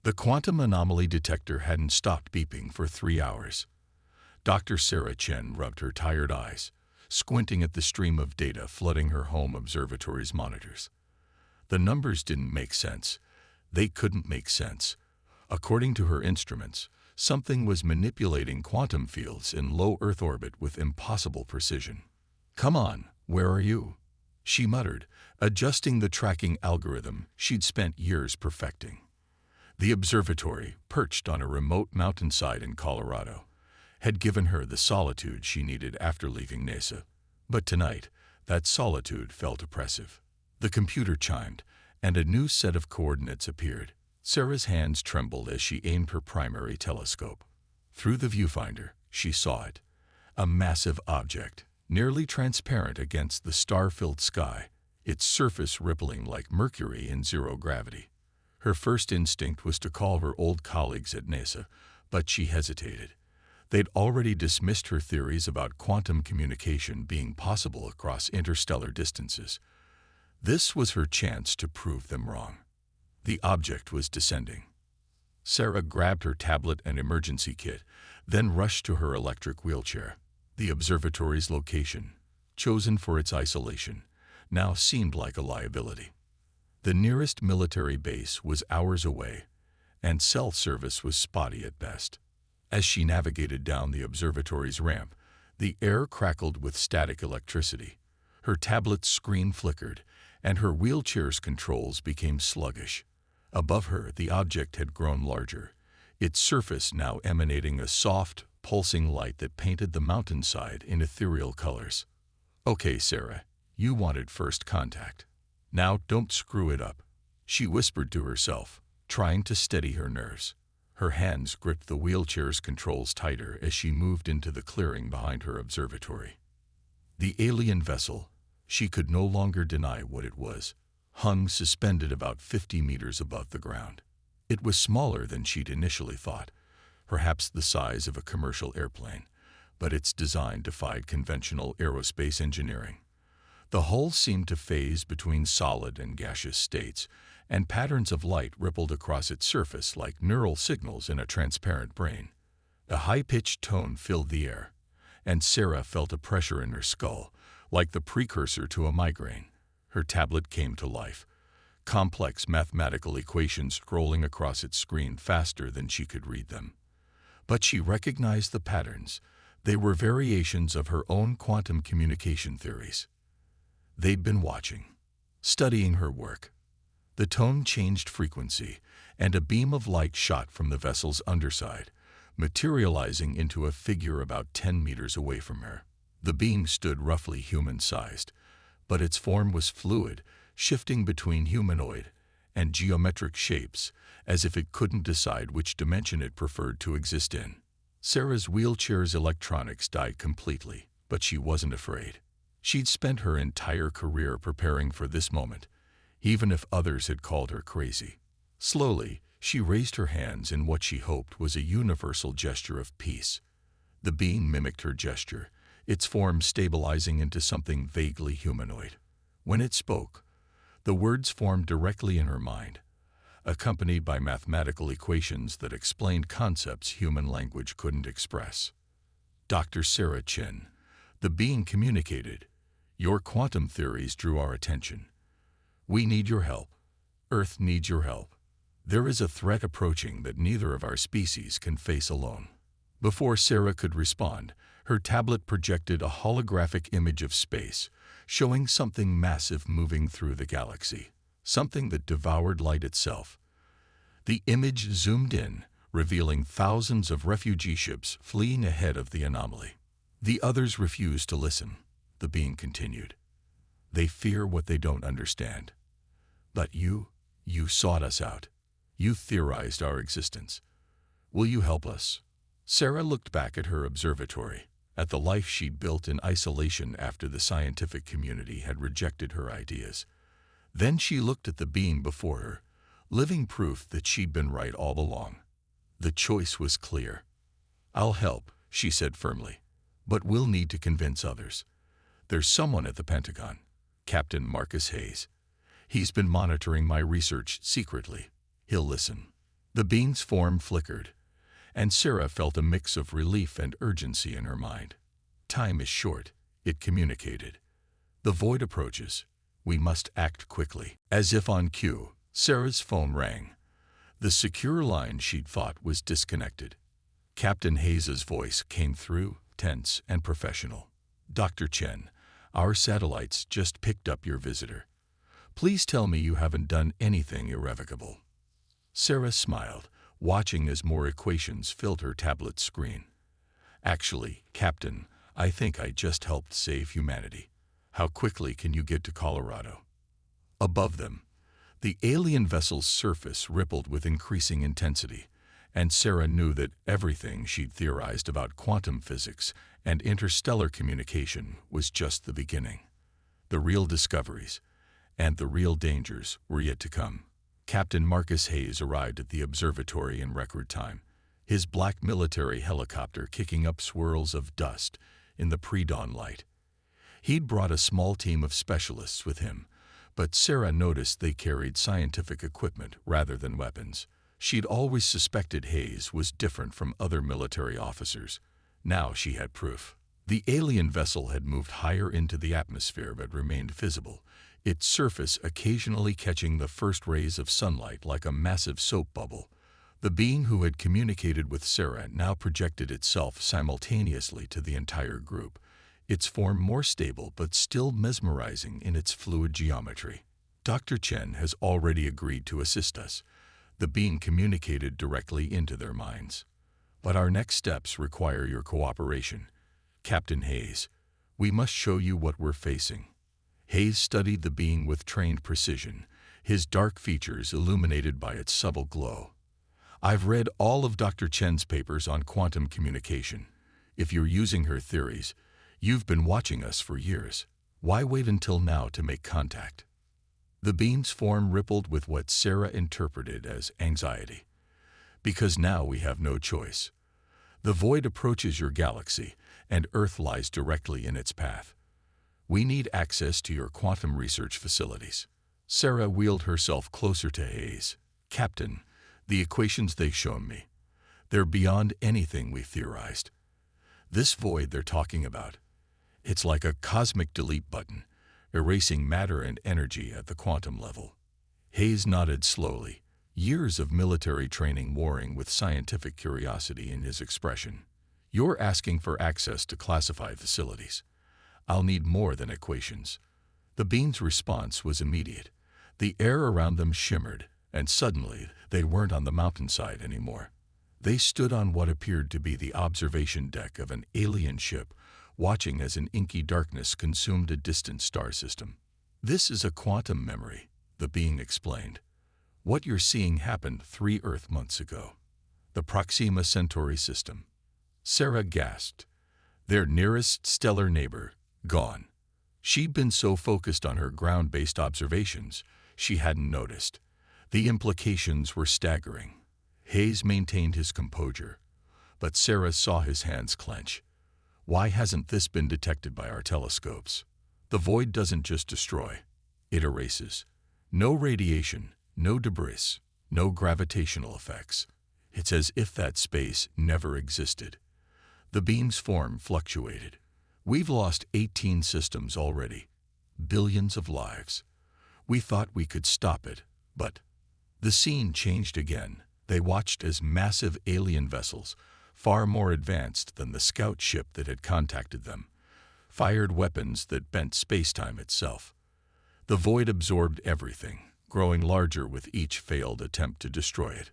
The quantum anomaly detector hadn't stopped beeping for 3 hours. Dr. Sarah Chen rubbed her tired eyes, squinting at the stream of data flooding her home observatory's monitors. The numbers didn't make sense. They couldn't make sense. According to her instruments, something was manipulating quantum fields in low Earth orbit with impossible precision. "Come on, where are you?" she muttered, adjusting the tracking algorithm she'd spent years perfecting. The observatory, perched on a remote mountainside in Colorado, had given her the solitude she needed after leaving NASA. But tonight, that solitude felt oppressive. The computer chimed, and a new set of coordinates appeared. Sarah's hands trembled as she aimed her primary telescope. Through the viewfinder, she saw it. A massive object, nearly transparent against the star-filled sky, its surface rippling like mercury in zero gravity. Her first instinct was to call her old colleagues at NASA, but she hesitated. They'd already dismissed her theories about quantum communication being possible across interstellar distances. This was her chance to prove them wrong. The object was descending. Sarah grabbed her tablet and emergency kit, then rushed to her electric wheelchair. The observatory's location, chosen for its isolation, now seemed like a liability. The nearest military base was hours away, and cell service was spotty at best. As she navigated down the observatory's ramp, the air crackled with static electricity. Her tablet's screen flickered, and her wheelchair's controls became sluggish. Above her, the object had grown larger, its surface now emanating a soft, pulsing light that painted the mountainside in ethereal colors. "Okay, Sarah, you wanted first contact. Now don't screw it up," she whispered to herself, trying to steady her nerves. Her hands gripped the wheelchair's controls tighter as she moved into the clearing behind her observatory. The alien vessel, she could no longer deny what it was, hung suspended about 50 meters above the ground. It was smaller than she'd initially thought, perhaps the size of a commercial airplane, but its design defied conventional aerospace engineering. The hull seemed to phase between solid and gaseous states, and patterns of light rippled across its surface like neural signals in a transparent brain. A high-pitched tone filled the air, and Sarah felt a pressure in her skull, like the precursor to a migraine. Her tablet came to life, complex mathematical equations scrolling across its screen faster than she could read them. But she recognized the patterns. They were variations of her own quantum communication theories. They'd been watching, studying her work. The tone changed frequency, and a beam of light shot from the vessel's underside, materializing into a figure about 10 meters away from her. The beam stood roughly human-sized, but its form was fluid, shifting between humanoid and geometric shapes, as if it couldn't decide which dimension it preferred to exist in. Sarah's wheelchair's electronics died completely, but she wasn't afraid. She'd spent her entire career preparing for this moment, even if others had called her crazy. Slowly, she raised her hands in what she hoped was a universal gesture of peace. The being mimicked her gesture, its form stabilizing into something vaguely humanoid. When it spoke, the words formed directly in her mind, accompanied by mathematical equations that explained concepts human language couldn't express. "Dr. Sarah Chen," the being communicated, "your quantum theories drew our attention. We need your help. Earth needs your help. There is a threat approaching that neither of our species can face alone." Before Sarah could respond, her tablet projected a holographic image of space, showing something massive moving through the galaxy, something that devoured light itself. The image zoomed in, revealing thousands of refugee ships fleeing ahead of the anomaly. "The others refuse to listen," the being continued. "They fear what they don't understand. But you sought us out. You theorized our existence. Will you help us?" Sarah looked back at her observatory, at the life she'd built in isolation after the scientific community had rejected her ideas. Then she looked at the being before her, living proof that she'd been right all along. The choice was clear. "I'll help," she said firmly, "but we'll need to convince others. There's someone at the Pentagon, Captain Marcus Hayes. He's been monitoring my research secretly. He'll listen." The being's form flickered, and Sarah felt a mix of relief and urgency in her mind. Time is short, it communicated. The void approaches. We must act quickly. As if on cue, Sarah's phone rang. The secure line she'd thought was disconnected. Captain Hayes's voice came through, tense and professional. "Dr. Chen, our satellites just picked up your visitor. Please tell me you haven't done anything irrevocable." Sarah smiled, watching as more equations filled her tablet screen. "Actually, Captain, I think I just helped save humanity. How quickly can you get to Colorado?" Above them, the alien vessel's surface rippled with increasing intensity, and Sarah knew that everything she'd theorized about quantum physics and interstellar communication was just the beginning. The real discoveries and the real dangers were yet to come. Captain Marcus Hayes arrived at the observatory in record time, his black military helicopter kicking up swirls of dust in the pre-dawn light. He'd brought a small team of specialists with him, but Sarah noticed they carried scientific equipment rather than weapons. She'd always suspected Hayes was different from other military officers. Now she had proof. The alien vessel had moved higher into the atmosphere but remained visible, its surface occasionally catching the first rays of sunlight like a massive soap bubble. The being who had communicated with Sarah now projected itself simultaneously to the entire group, its form more stable but still mesmerizing in its fluid geometry. "Dr. Chen has already agreed to assist us," the being communicated directly into their minds. "But our next steps require your cooperation. Captain Hayes, we must show you what we're facing." Hayes studied the being with trained precision, his dark features illuminated by its subtle glow. "I've read all of Dr. Chen's papers on quantum communication. If you're using her theories, you've been watching us for years. Why wait until now to make contact?" The being's form rippled with what Sarah interpreted as anxiety. "Because now we have no choice. The void approaches your galaxy, and Earth lies directly in its path. We need access to your quantum research facilities." Sarah wheeled herself closer to Hayes. "Captain, the equations they've shown me, they're beyond anything we theorized. This void they're talking about, it's like a cosmic delete button, erasing matter and energy at the quantum level." Hayes nodded slowly, years of military training warring with scientific curiosity in his expression. "You're asking for access to classified facilities. I'll need more than equations." The being's response was immediate. The air around them shimmered, and suddenly they weren't on the mountainside anymore. They stood on what appeared to be the observation deck of an alien ship, watching as an inky darkness consumed a distant star system. "This is a quantum memory," the being explained. "What you're seeing happened 3 Earth months ago. The Proxima Centauri system." Sarah gasped. Their nearest stellar neighbor, gone. She'd been so focused on her ground-based observations, she hadn't noticed. The implications were staggering. Hayes maintained his composure, but Sarah saw his hands clench. "Why hasn't this been detected by our telescopes?" "The void doesn't just destroy, it erases. No radiation, no debris, no gravitational effects. It's as if that space never existed." The being's form fluctuated. "We've lost 18 systems already. Billions of lives. We thought we could stop it, but..." The scene changed again. They watched as massive alien vessels, far more advanced than the scout ship that had contacted them, fired weapons that bent space-time itself. The void absorbed everything, growing larger with each failed attempt to destroy it.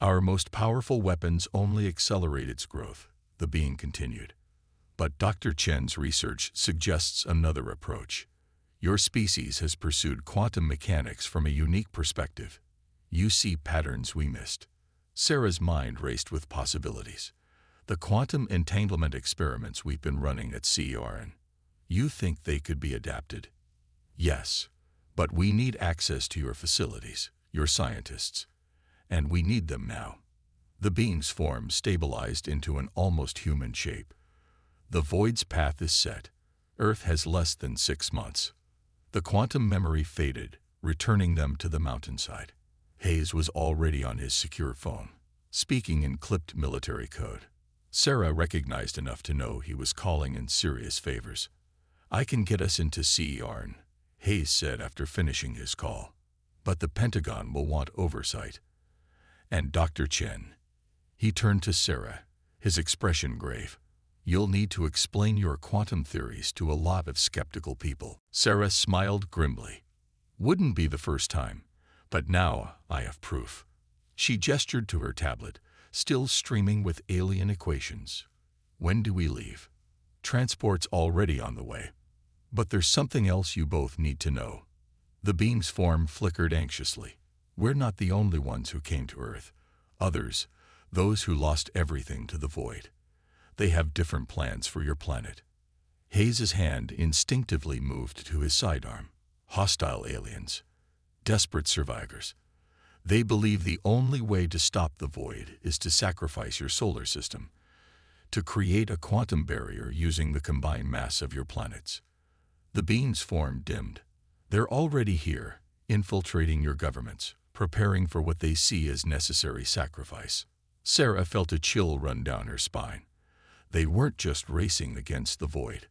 "Our most powerful weapons only accelerate its growth," the being continued. "But Dr. Chen's research suggests another approach. Your species has pursued quantum mechanics from a unique perspective. You see patterns we missed." Sarah's mind raced with possibilities. "The quantum entanglement experiments we've been running at CERN. You think they could be adapted?" "Yes, but we need access to your facilities, your scientists. And we need them now." The being's form stabilized into an almost human shape. "The void's path is set. Earth has less than 6 months." The quantum memory faded, returning them to the mountainside. Hayes was already on his secure phone, speaking in clipped military code. Sarah recognized enough to know he was calling in serious favors. "I can get us into CERN," Hayes said after finishing his call. "But the Pentagon will want oversight. And Dr. Chen." He turned to Sarah, his expression grave. "You'll need to explain your quantum theories to a lot of skeptical people." Sarah smiled grimly. "Wouldn't be the first time, but now I have proof." She gestured to her tablet, still streaming with alien equations. "When do we leave?" "Transport's already on the way. But there's something else you both need to know." The beam's form flickered anxiously. "We're not the only ones who came to Earth. Others, those who lost everything to the void. They have different plans for your planet." Hayes's hand instinctively moved to his sidearm. "Hostile aliens. Desperate survivors. They believe the only way to stop the void is to sacrifice your solar system, to create a quantum barrier using the combined mass of your planets." The beam's form dimmed. "They're already here, infiltrating your governments, preparing for what they see as necessary sacrifice." Sarah felt a chill run down her spine. They weren't just racing against the void.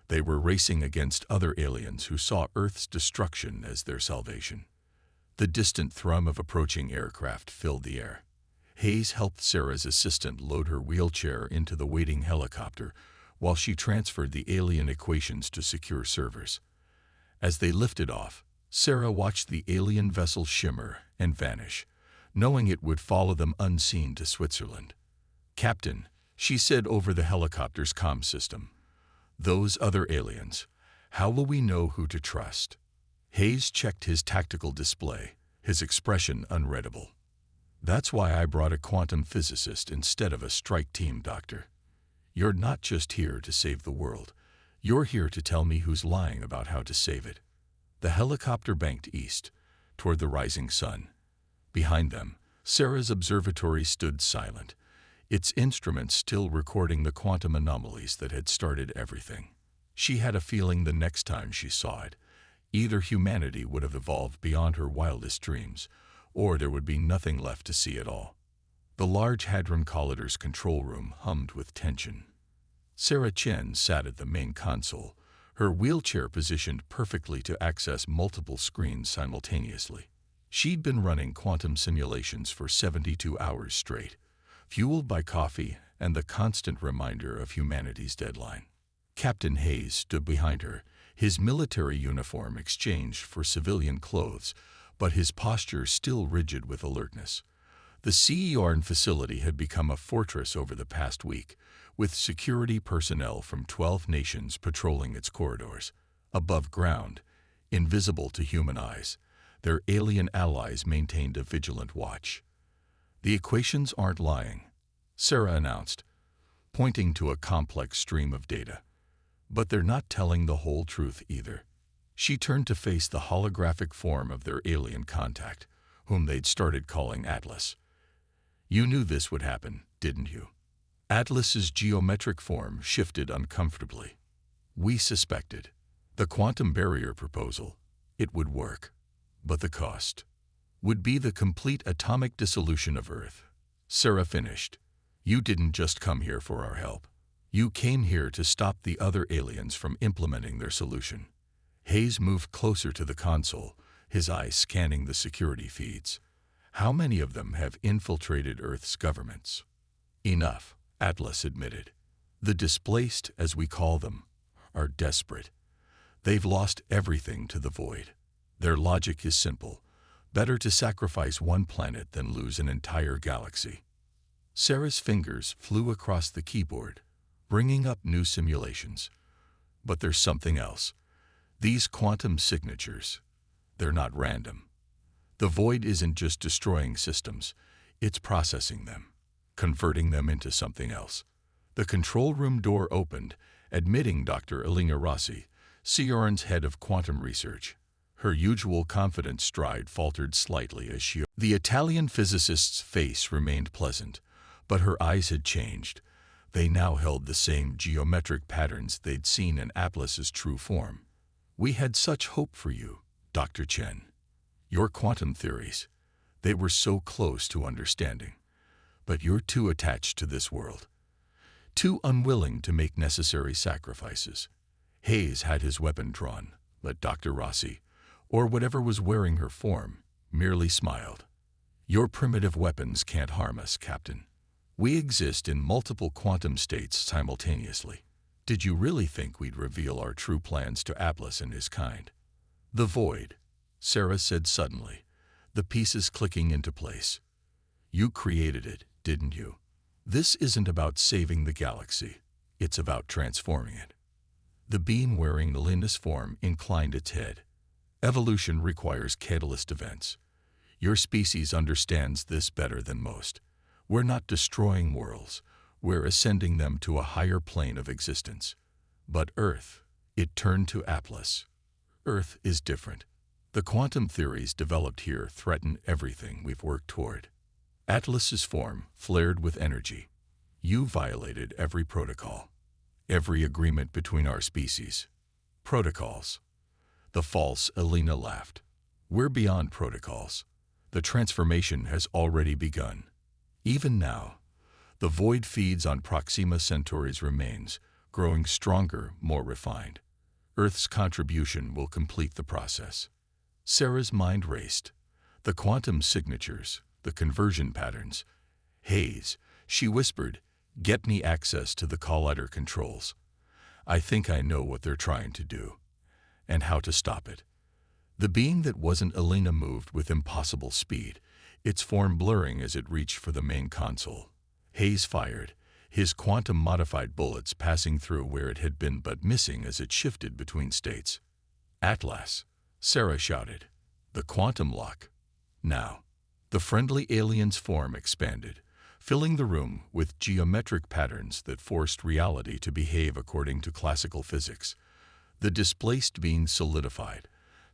They were racing against other aliens who saw Earth's destruction as their salvation. The distant thrum of approaching aircraft filled the air. Hayes helped Sarah's assistant load her wheelchair into the waiting helicopter while she transferred the alien equations to secure servers. As they lifted off, Sarah watched the alien vessel shimmer and vanish, knowing it would follow them unseen to Switzerland. "Captain," she said over the helicopter's comm system, "those other aliens, how will we know who to trust?" Hayes checked his tactical display, his expression unreadable. "That's why I brought a quantum physicist instead of a strike team doctor. You're not just here to save the world. You're here to tell me who's lying about how to save it." The helicopter banked east, toward the rising sun. Behind them, Sarah's observatory stood silent, its instruments still recording the quantum anomalies that had started everything. She had a feeling the next time she saw it, either humanity would have evolved beyond her wildest dreams, or there would be nothing left to see at all. The large Hadron Collider's control room hummed with tension. Sarah Chen sat at the main console, her wheelchair positioned perfectly to access multiple screens simultaneously. She'd been running quantum simulations for 72 hours straight, fueled by coffee and the constant reminder of humanity's deadline. Captain Hayes stood behind her, his military uniform exchanged for civilian clothes, but his posture still rigid with alertness. The CERN facility had become a fortress over the past week, with security personnel from 12 nations patrolling its corridors. Above ground, invisible to human eyes, their alien allies maintained a vigilant watch. "The equations aren't lying," Sarah announced, pointing to a complex stream of data. "But they're not telling the whole truth either." She turned to face the holographic form of their alien contact, whom they'd started calling Atlas. "You knew this would happen, didn't you?" Atlas's geometric form shifted uncomfortably. "We suspected. The quantum barrier proposal, it would work. But the cost would be the complete atomic dissolution of Earth." Sarah finished. "You didn't just come here for our help. You came here to stop the other aliens from implementing their solution." Hayes moved closer to the console, his eyes scanning the security feeds. "How many of them have infiltrated Earth's governments?" "Enough," Atlas admitted. "The displaced, as we call them, are desperate. They've lost everything to the void. Their logic is simple. Better to sacrifice one planet than lose an entire galaxy." Sarah's fingers flew across the keyboard, bringing up new simulations. "But there's something else. These quantum signatures, they're not random. The void isn't just destroying systems, it's processing them, converting them into something else." The control room door opened, admitting Dr. Elena Rossi, CERN's head of quantum research. Her usual confident stride faltered slightly as she... The Italian physicist's face remained pleasant, but her eyes had changed. They now held the same geometric patterns they'd seen in Atlas's true form. "We had such hope for you, Dr. Chen. Your quantum theories, They were so close to understanding. But you're too attached to this world, too unwilling to make necessary sacrifices. Hayes had his weapon drawn, but Dr. Rossi, or whatever was wearing her form, merely smiled. Your primitive weapons can't harm us, Captain. We exist in multiple quantum states simultaneously. Did you really think we'd reveal our true plans to Atlas and his kind? The void, Sarah said suddenly, the pieces clicking into place. You created it, didn't you? This isn't about saving the galaxy. It's about transforming it. The being wearing Linda's form inclined its head. Evolution requires catalyst events. Your species understands this better than most. We're not destroying worlds. We're ascending them to a higher plane of existence. But Earth, it turned to Atlas. Earth is different. The quantum theories developed here threaten everything we've worked toward. Atlas's form flared with energy. You violated every protocol, every agreement between our species. Protocols. The false Elena laughed. We're beyond protocols. The transformation has already begun. Even now, the void feeds on Proxima Centauri's remains, growing stronger, more refined. Earth's contribution will complete the process. Sarah's mind raced. The quantum signatures, the conversion patterns. Hayes, she whispered, get me access to the collider controls. I think I know what they're trying to do, and how to stop it. The being that wasn't Elena moved with impossible speed, its form blurring as it reached for the main console. Hayes fired, his quantum-modified bullets passing through where it had been but missing as it shifted between states. Atlas, Sarah shouted. The quantum lock. Now. The friendly alien's form expanded, filling the room with geometric patterns that forced reality to behave according to classical physics. The displaced being solidified,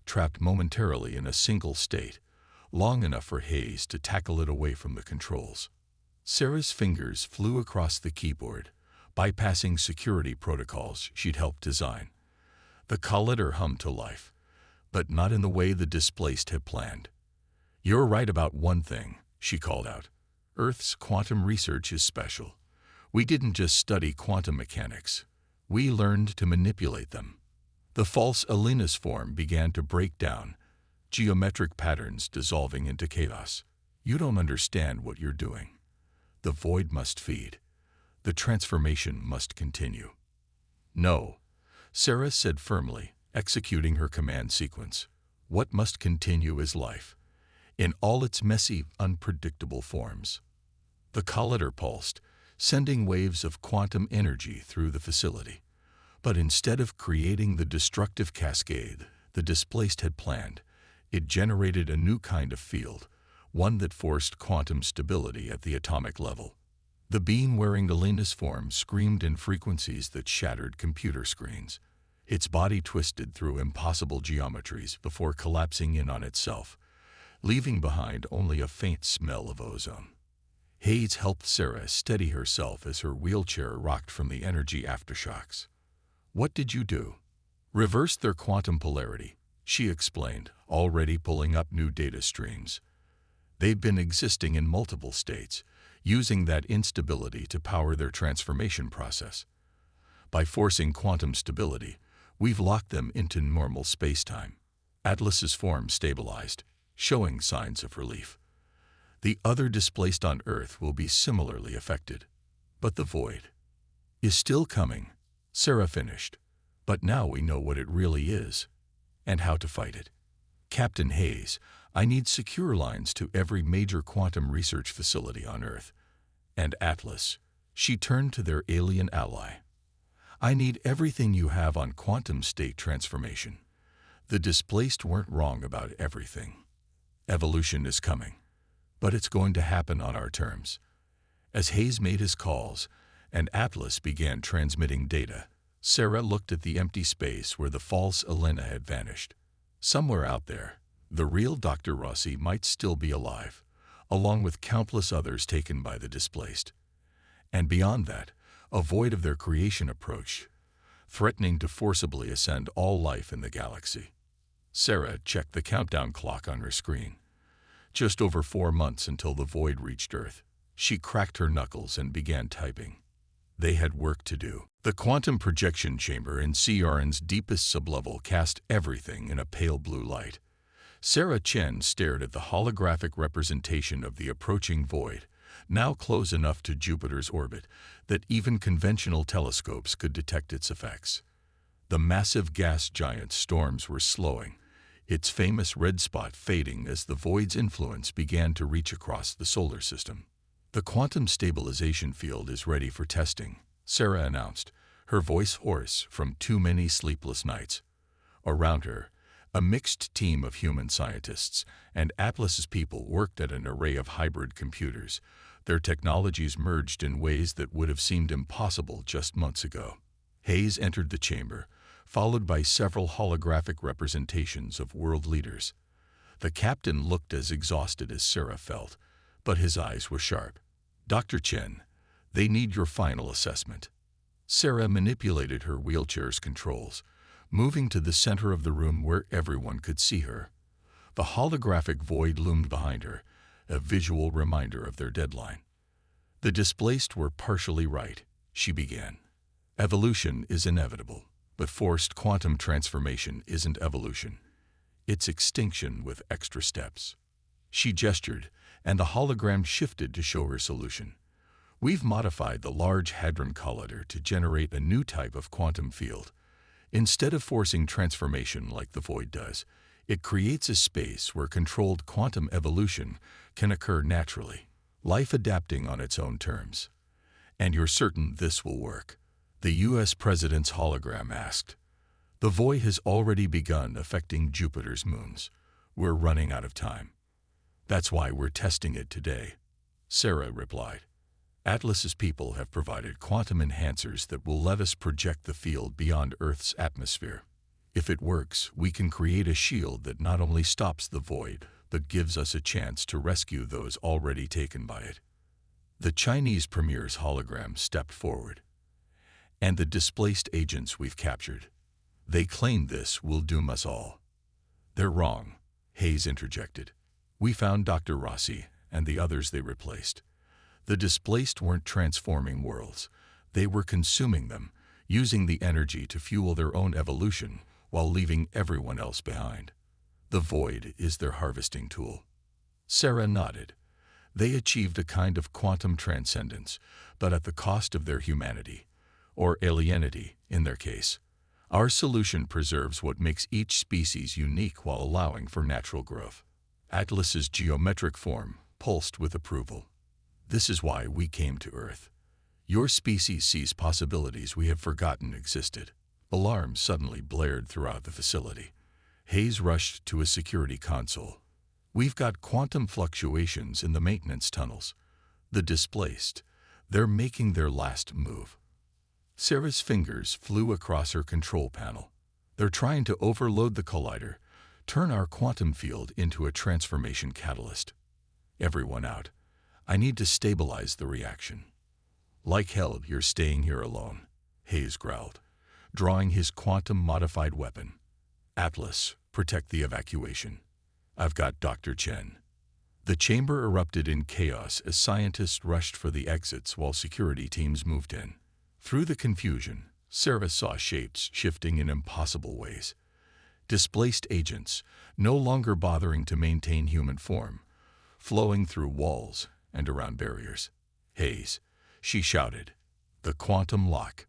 trapped momentarily in a single state, long enough for Hayes to tackle it away from the controls. Sarah's fingers flew across the keyboard, bypassing security protocols she'd helped design. The collider hummed to life, but not in the way the displaced had planned. You're right about one thing, she called out. Earth's quantum research is special. We didn't just study quantum mechanics. We learned to manipulate them. The false Elena's form began to break down, geometric patterns dissolving into chaos. You don't understand what you're doing. The void must feed. The transformation must continue. No, Sarah said firmly, executing her command sequence. What must continue is life, in all its messy, unpredictable forms. The collider pulsed, sending waves of quantum energy through the facility. But instead of creating the destructive cascade the displaced had planned, it generated a new kind of field, one that forced quantum stability at the atomic level. The being wearing Elena's form screamed in frequencies that shattered computer screens. Its body twisted through impossible geometries before collapsing in on itself, leaving behind only a faint smell of ozone. Hayes helped Sarah steady herself as her wheelchair rocked from the energy aftershocks. What did you do? Reversed their quantum polarity, she explained, already pulling up new data streams. They've been existing in multiple states, using that instability to power their transformation process. By forcing quantum stability, we've locked them into normal spacetime. Atlas's form stabilized, showing signs of relief. The other displaced on Earth will be similarly affected. But the void is still coming, Sarah finished. But now we know what it really is, and how to fight it. Captain Hayes, I need secure lines to every major quantum research facility on Earth. And Atlas, she turned to their alien ally. I need everything you have on quantum state transformation. The displaced weren't wrong about everything. Evolution is coming, but it's going to happen on our terms. As Hayes made his calls and Atlas began transmitting data, Sarah looked at the empty space where the false Elena had vanished. Somewhere out there, the real Dr. Rossi might still be alive, along with countless others taken by the displaced. And beyond that, a void of their creation approach, threatening to forcibly ascend all life in the galaxy. Sarah checked the countdown clock on her screen. Just over 4 months until the void reached Earth. She cracked her knuckles and began typing. They had work to do. The quantum projection chamber in CRN's deepest sublevel cast everything in a pale blue light. Sarah Chen stared at the holographic representation of the approaching void, now close enough to Jupiter's orbit that even conventional telescopes could detect its effects. The massive gas giant's storms were slowing, its famous red spot fading as the void's influence began to reach across the solar system. The quantum stabilization field is ready for testing, Sarah announced, her voice hoarse from too many sleepless nights. Around her, a mixed team of human scientists and Atlas's people worked at an array of hybrid computers, their technologies merged in ways that would have seemed impossible just months ago. Hayes entered the chamber, followed by several holographic representations of world leaders. The captain looked as exhausted as Sarah felt, but his eyes were sharp. "Dr. Chen, they need your final assessment." Sarah manipulated her wheelchair's controls, moving to the center of the room where everyone could see her. The holographic void loomed behind her, a visual reminder of their deadline. "The displaced were partially right," she began. "Evolution is inevitable, but forced quantum transformation isn't evolution. It's extinction with extra steps." She gestured, and the hologram shifted to show her solution. "We've modified the Large Hadron Collider to generate a new type of quantum field. Instead of forcing transformation like the void does, it creates a space where controlled quantum evolution can occur naturally, life adapting on its own terms." "And you're certain this will work?" the U.S. President's hologram asked. "The void has already begun affecting Jupiter's moons. We're running out of time." "That's why we're testing it today," Sarah replied. "Atlas's people have provided quantum enhancers that will let us project the field beyond Earth's atmosphere. If it works, we can create a shield that not only stops the void, but gives us a chance to rescue those already taken by it." The Chinese premier's hologram stepped forward. "And the displaced agents we've captured. They claim this will doom us all." "They're wrong," Hayes interjected. "We found Dr. Rossi and the others they replaced. The displaced weren't transforming worlds. They were consuming them, using the energy to fuel their own evolution while leaving everyone else behind. The void is their harvesting tool." Sarah nodded. "They achieved a kind of quantum transcendence, but at the cost of their humanity, or alienity in their case. Our solution preserves what makes each species unique while allowing for natural growth." Atlas's geometric form pulsed with approval. "This is why we came to Earth. Your species sees possibilities we have forgotten existed." Alarms suddenly blared throughout the facility. Hayes rushed to a security console. "We've got quantum fluctuations in the maintenance tunnels. The displaced, they're making their last move." Sarah's fingers flew across her control panel. "They're trying to overload the collider, turn our quantum field into a transformation catalyst." "Everyone out. I need to stabilize the reaction." "Like hell you're staying here alone," Hayes growled, drawing his quantum-modified weapon. "Atlas, protect the evacuation. I've got Dr. Chen." The chamber erupted in chaos as scientists rushed for the exits while security teams moved in. Through the confusion, Sarah saw shapes shifting in impossible ways. Displaced agents, no longer bothering to maintain human form, flowing through walls and around barriers. "Hayes," she shouted. "The quantum lock."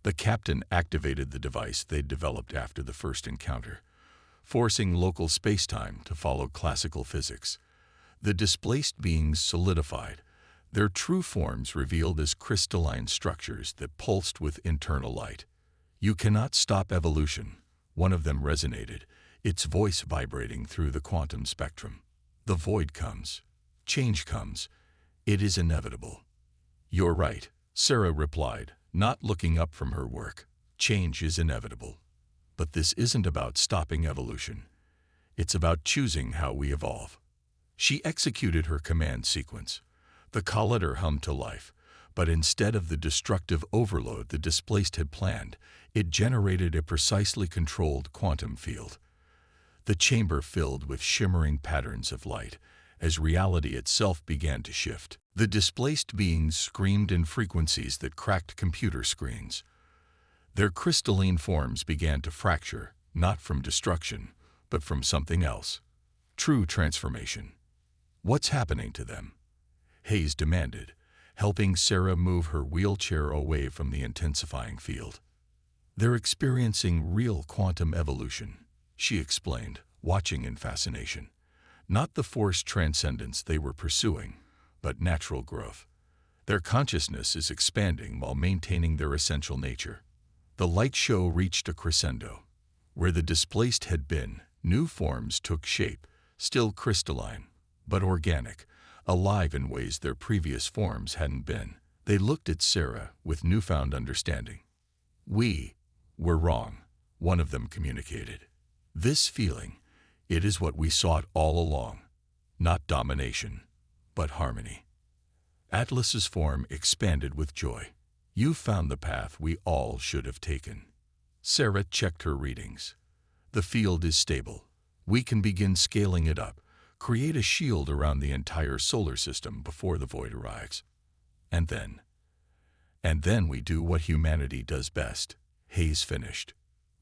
The captain activated the device they'd developed after the first encounter, forcing local spacetime to follow classical physics. The displaced beings solidified, their true forms revealed as crystalline structures that pulsed with internal light. "You cannot stop evolution," one of them resonated, its voice vibrating through the quantum spectrum. "The void comes. Change comes. It is inevitable." "You're right," Sarah replied, not looking up from her work. "Change is inevitable. But this isn't about stopping evolution. It's about choosing how we evolve." She executed her command sequence. The collider hummed to life, but instead of the destructive overload the displaced had planned, it generated a precisely controlled quantum field. The chamber filled with shimmering patterns of light, as reality itself began to shift. The displaced beings screamed in frequencies that cracked computer screens. Their crystalline forms began to fracture, not from destruction, but from something else. True transformation. What's happening to them? Hayes demanded, helping Sarah move her wheelchair away from the intensifying field. They're experiencing real quantum evolution, she explained, watching in fascination. Not the forced transcendence they were pursuing, but natural growth. Their consciousness is expanding while maintaining their essential nature. The light show reached a crescendo. Where the displaced had been, new forms took shape, still crystalline, but organic, alive in ways their previous forms hadn't been. They looked at Sarah with newfound understanding. "We were wrong," one of them communicated. "This feeling, it is what we sought all along. Not domination, but harmony." Atlas's form expanded with joy. "You've found the path we all should have taken." Sarah checked her readings. "The field is stable. We can begin scaling it up, create a shield around the entire solar system before the void arrives. And then we do what humanity does best," Hayes finished.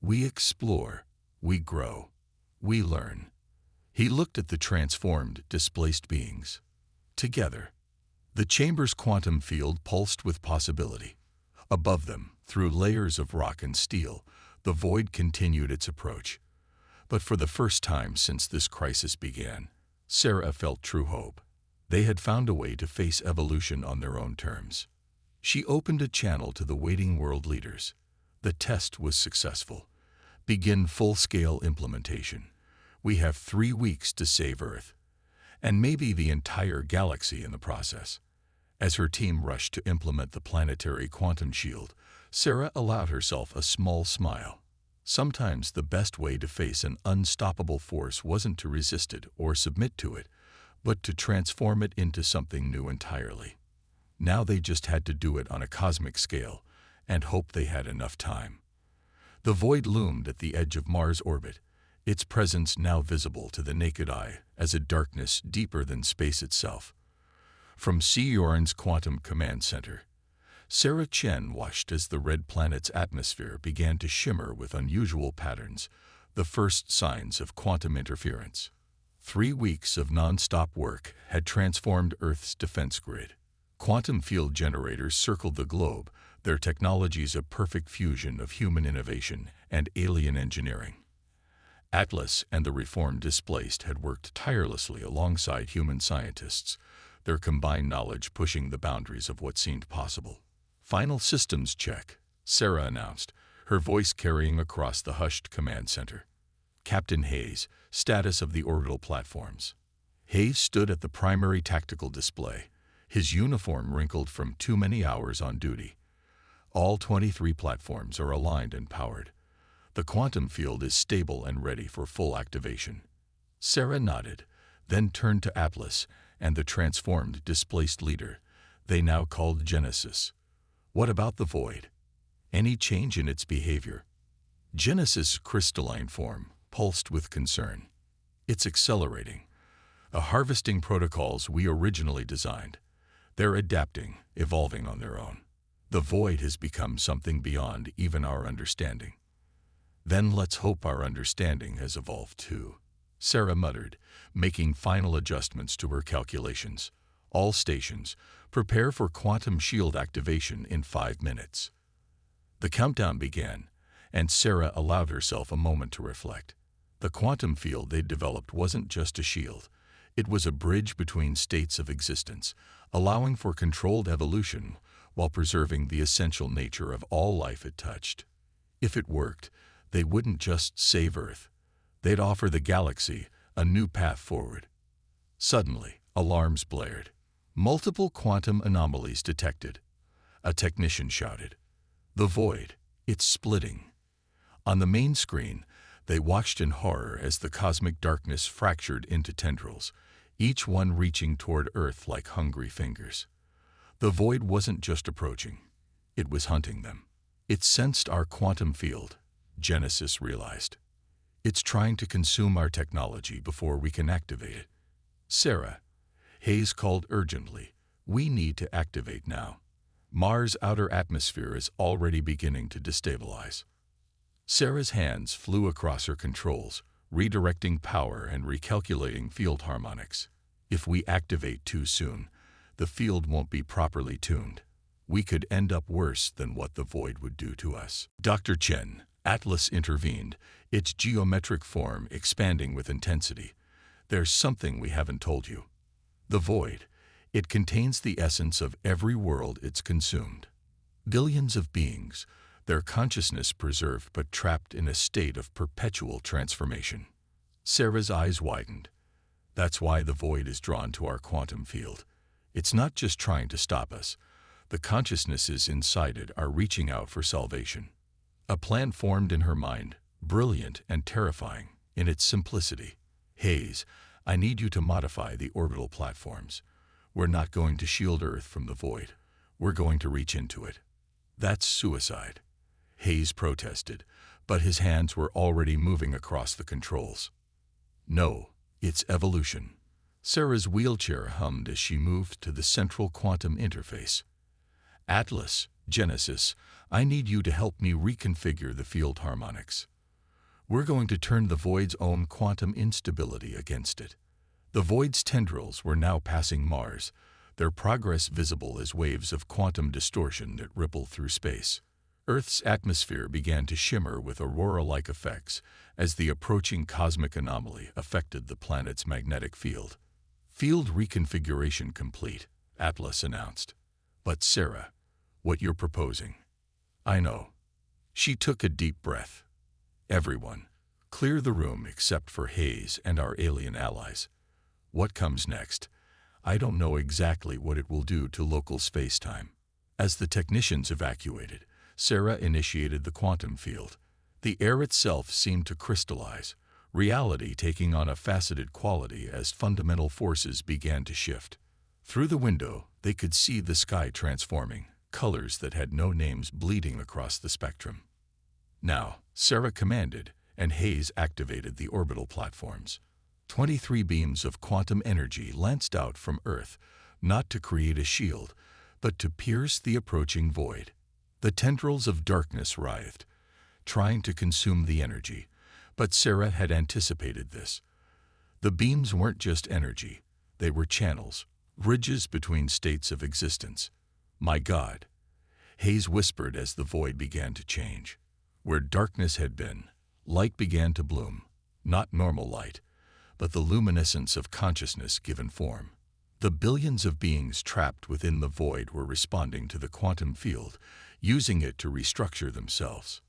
"We explore, we grow, we learn." He looked at the transformed, displaced beings. Together, the chamber's quantum field pulsed with possibility. Above them, through layers of rock and steel, the void continued its approach. But for the first time since this crisis began, Sarah felt true hope. They had found a way to face evolution on their own terms. She opened a channel to the waiting world leaders. The test was successful. Begin full-scale implementation. We have 3 weeks to save Earth, and maybe the entire galaxy in the process. As her team rushed to implement the planetary quantum shield, Sarah allowed herself a small smile. Sometimes the best way to face an unstoppable force wasn't to resist it or submit to it, but to transform it into something new entirely. Now they just had to do it on a cosmic scale and hope they had enough time. The void loomed at the edge of Mars' orbit, its presence now visible to the naked eye as a darkness deeper than space itself. From Yorn's Quantum Command Center, Sarah Chen watched as the red planet's atmosphere began to shimmer with unusual patterns, the first signs of quantum interference. 3 weeks of non-stop work had transformed Earth's defense grid. Quantum field generators circled the globe, their technologies a perfect fusion of human innovation and alien engineering. Atlas and the reformed displaced had worked tirelessly alongside human scientists, their combined knowledge pushing the boundaries of what seemed possible. "Final systems check," Sarah announced, her voice carrying across the hushed command center. "Captain Hayes, status of the orbital platforms." Hayes stood at the primary tactical display, his uniform wrinkled from too many hours on duty. "All 23 platforms are aligned and powered. The quantum field is stable and ready for full activation." Sarah nodded, then turned to Atlas and the transformed displaced leader, they now called Genesis. "What about the void? Any change in its behavior?" Genesis' crystalline form pulsed with concern. "It's accelerating. The harvesting protocols we originally designed. They're adapting, evolving on their own. The void has become something beyond even our understanding." "Then let's hope our understanding has evolved too," Sarah muttered, making final adjustments to her calculations. "All stations, prepare for quantum shield activation in 5 minutes." The countdown began, and Sarah allowed herself a moment to reflect. The quantum field they'd developed wasn't just a shield. It was a bridge between states of existence, allowing for controlled evolution while preserving the essential nature of all life it touched. If it worked, they wouldn't just save Earth. They'd offer the galaxy a new path forward. Suddenly, alarms blared. Multiple quantum anomalies detected. A technician shouted, "The void, it's splitting." On the main screen, they watched in horror as the cosmic darkness fractured into tendrils, each one reaching toward Earth like hungry fingers. The void wasn't just approaching, it was hunting them. "It sensed our quantum field," Genesis realized. "It's trying to consume our technology before we can activate it." Sarah, Hayes called urgently. We need to activate now. Mars' outer atmosphere is already beginning to destabilize. Sarah's hands flew across her controls, redirecting power and recalculating field harmonics. If we activate too soon, the field won't be properly tuned. We could end up worse than what the void would do to us. Dr. Chen, Atlas intervened, its geometric form expanding with intensity. There's something we haven't told you. The void, it contains the essence of every world it's consumed. Billions of beings, their consciousness preserved but trapped in a state of perpetual transformation. Sarah's eyes widened. That's why the void is drawn to our quantum field. It's not just trying to stop us. The consciousnesses inside it are reaching out for salvation. A plan formed in her mind, brilliant and terrifying in its simplicity. Hayes, I need you to modify the orbital platforms. We're not going to shield Earth from the void. We're going to reach into it. That's suicide. Hayes protested, but his hands were already moving across the controls. No, it's evolution. Sarah's wheelchair hummed as she moved to the central quantum interface. Atlas, Genesis, I need you to help me reconfigure the field harmonics. We're going to turn the void's own quantum instability against it. The void's tendrils were now passing Mars, their progress visible as waves of quantum distortion that ripple through space. Earth's atmosphere began to shimmer with aurora-like effects as the approaching cosmic anomaly affected the planet's magnetic field. Field reconfiguration complete, Atlas announced. But Sarah, what you're proposing? I know. She took a deep breath. Everyone, clear the room except for Hayes and our alien allies. What comes next? I don't know exactly what it will do to local space-time. As the technicians evacuated, Sarah initiated the quantum field. The air itself seemed to crystallize, reality taking on a faceted quality as fundamental forces began to shift. Through the window, they could see the sky transforming, colors that had no names bleeding across the spectrum. Now, Sarah commanded, and Hayes activated the orbital platforms. 23 beams of quantum energy lanced out from Earth, not to create a shield, but to pierce the approaching void. The tendrils of darkness writhed, trying to consume the energy, but Sarah had anticipated this. The beams weren't just energy, they were channels, bridges between states of existence. My God, Hayes whispered as the void began to change. Where darkness had been, light began to bloom, not normal light, but the luminescence of consciousness given form. The billions of beings trapped within the void were responding to the quantum field, using it to restructure themselves.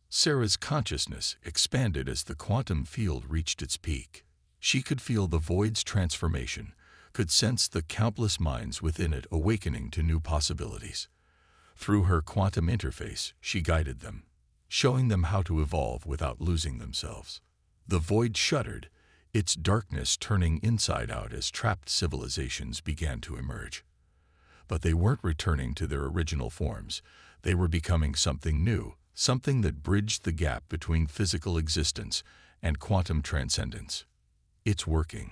Sarah's consciousness expanded as the quantum field reached its peak. She could feel the void's transformation, could sense the countless minds within it awakening to new possibilities. Through her quantum interface, she guided them, showing them how to evolve without losing themselves. The void shuddered, its darkness turning inside out as trapped civilizations began to emerge. But they weren't returning to their original forms. They were becoming something new, something that bridged the gap between physical existence and quantum transcendence. It's working,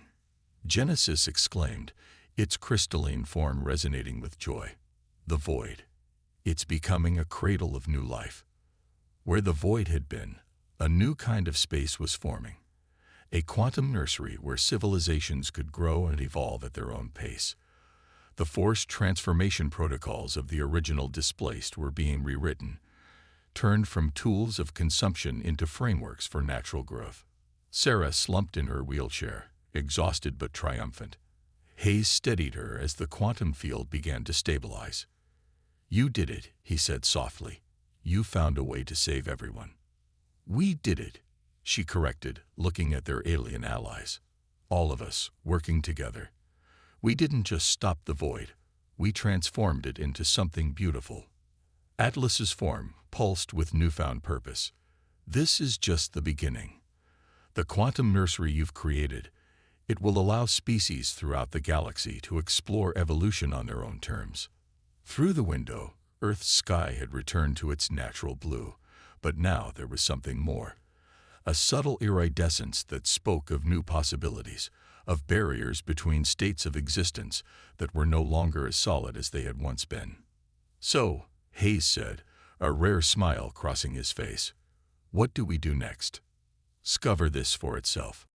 Genesis exclaimed, its crystalline form resonating with joy. The void. It's becoming a cradle of new life. Where the void had been, a new kind of space was forming. A quantum nursery where civilizations could grow and evolve at their own pace. The forced transformation protocols of the original displaced were being rewritten, turned from tools of consumption into frameworks for natural growth. Sarah slumped in her wheelchair, exhausted but triumphant. Hayes steadied her as the quantum field began to stabilize. You did it, he said softly. You found a way to save everyone. We did it, she corrected, looking at their alien allies. All of us, working together. We didn't just stop the void, we transformed it into something beautiful. Atlas's form pulsed with newfound purpose. This is just the beginning. The quantum nursery you've created, it will allow species throughout the galaxy to explore evolution on their own terms. Through the window, Earth's sky had returned to its natural blue, but now there was something more. A subtle iridescence that spoke of new possibilities, of barriers between states of existence that were no longer as solid as they had once been. "So," Hayes said, a rare smile crossing his face, "what do we do next?" "Discover this for itself."